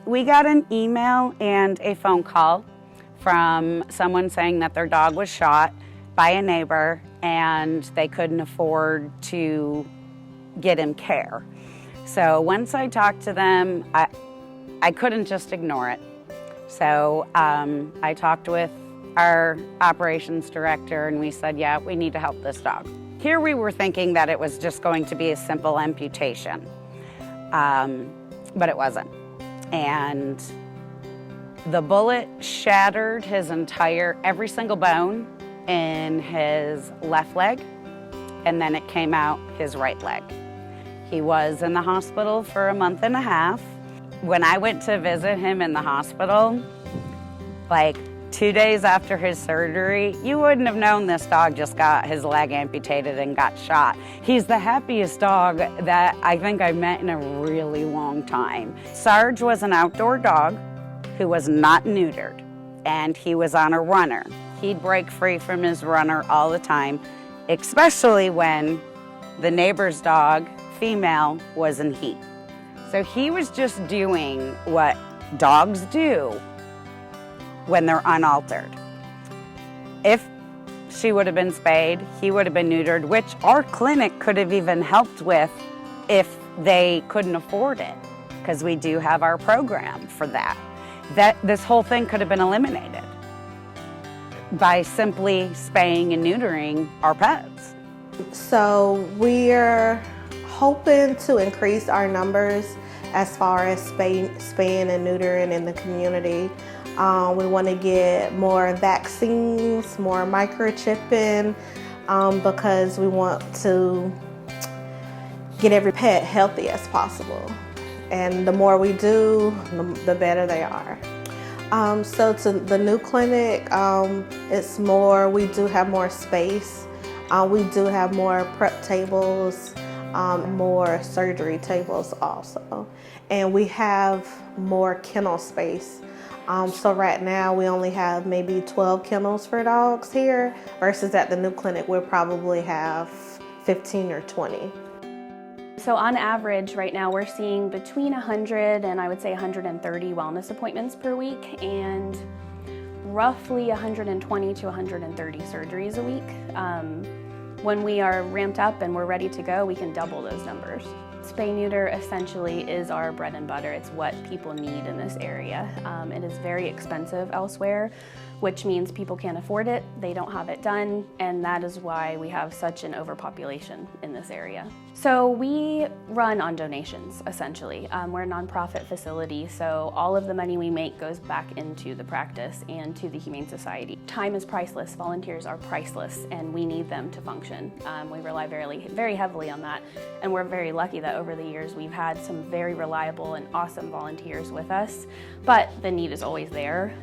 We got an email and a phone call from someone saying that their dog was shot by a neighbor and they couldn't afford to get him care. So once I talked to them, I couldn't just ignore it. So I talked with our operations director and we said, yeah, we need to help this dog. Here we were thinking that it was just going to be a simple amputation, but it wasn't. And the bullet shattered his every single bone in his left leg, and then it came out his right leg. He was in the hospital for a month and a half. When I went to visit him in the hospital, like 2 days after his surgery, you wouldn't have known this dog just got his leg amputated and got shot. He's the happiest dog that I think I've met in a really long time. Sarge was an outdoor dog who was not neutered, and he was on a runner. He'd break free from his runner all the time, especially when the neighbor's dog, female, was in heat. So he was just doing what dogs do when they're unaltered. If she would have been spayed, he would have been neutered, which our clinic could have even helped with if they couldn't afford it, because we do have our program for that. This whole thing could have been eliminated by simply spaying and neutering our pets. So we're hoping to increase our numbers as far as spaying and neutering in the community. We want to get more vaccines, more microchipping, because we want to get every pet healthy as possible. And the more we do, the better they are. So to the new clinic, it's more, we do have more space. We do have more prep tables, more surgery tables also. And we have more kennel space. So right now we only have maybe 12 kennels for dogs here, versus at the new clinic we'll probably have 15 or 20. So on average right now we're seeing between 100 and I would say 130 wellness appointments per week, and roughly 120 to 130 surgeries a week. When we are ramped up and we're ready to go, we can double those numbers. Spay neuter essentially is our bread and butter. It's what people need in this area. It is very expensive elsewhere, which means people can't afford it, they don't have it done, and that is why we have such an overpopulation in this area. So we run on donations, essentially. We're a nonprofit facility, so all of the money we make goes back into the practice and to the Humane Society. Time is priceless, volunteers are priceless, and we need them to function. We rely very heavily on that, and we're very lucky that over the years we've had some very reliable and awesome volunteers with us, but the need is always there.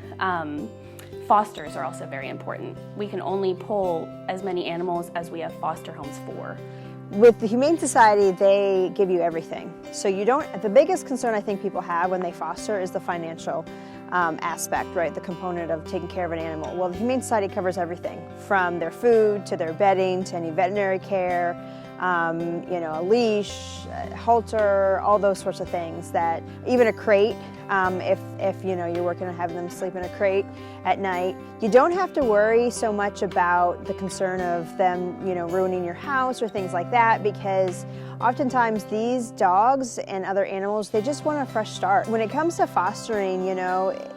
Fosters are also very important. We can only pull as many animals as we have foster homes for. With the Humane Society, they give you everything. So you don't, the biggest concern I think people have when they foster is the financial aspect, right? The component of taking care of an animal. Well, the Humane Society covers everything from their food to their bedding to any veterinary care, a leash, a halter, all those sorts of things, that even a crate, if you're working on having them sleep in a crate at night. You don't have to worry so much about the concern of them, ruining your house or things like that, because oftentimes these dogs and other animals, they just want a fresh start. When it comes to fostering,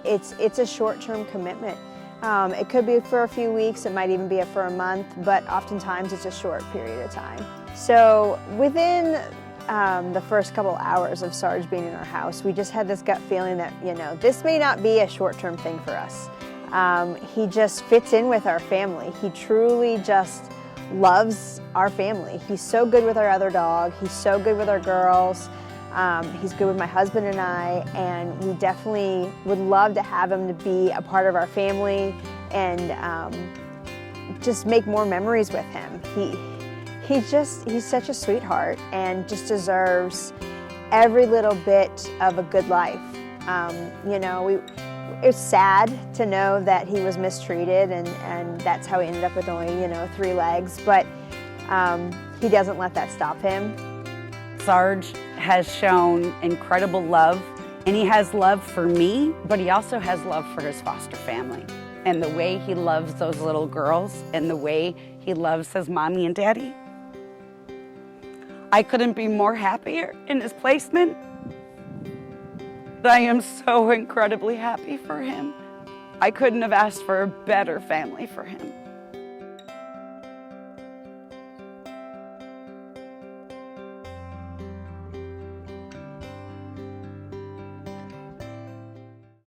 it's a short-term commitment. It could be for a few weeks, it might even be for a month, but oftentimes it's a short period of time. So within the first couple hours of Sarge being in our house, we just had this gut feeling that, this may not be a short-term thing for us. He just fits in with our family. He truly just loves our family. He's so good with our other dog. He's so good with our girls. He's good with my husband and I, and we definitely would love to have him to be a part of our family and just make more memories with him. He's such a sweetheart and just deserves every little bit of a good life. It's sad to know that he was mistreated and that's how he ended up with only, 3 legs, but he doesn't let that stop him. Sarge has shown incredible love And he has love for me, but he also has love for his foster family. And the way he loves those little girls and the way he loves his mommy and daddy. I couldn't be more happier in his placement. I am so incredibly happy for him. I couldn't have asked for a better family for him.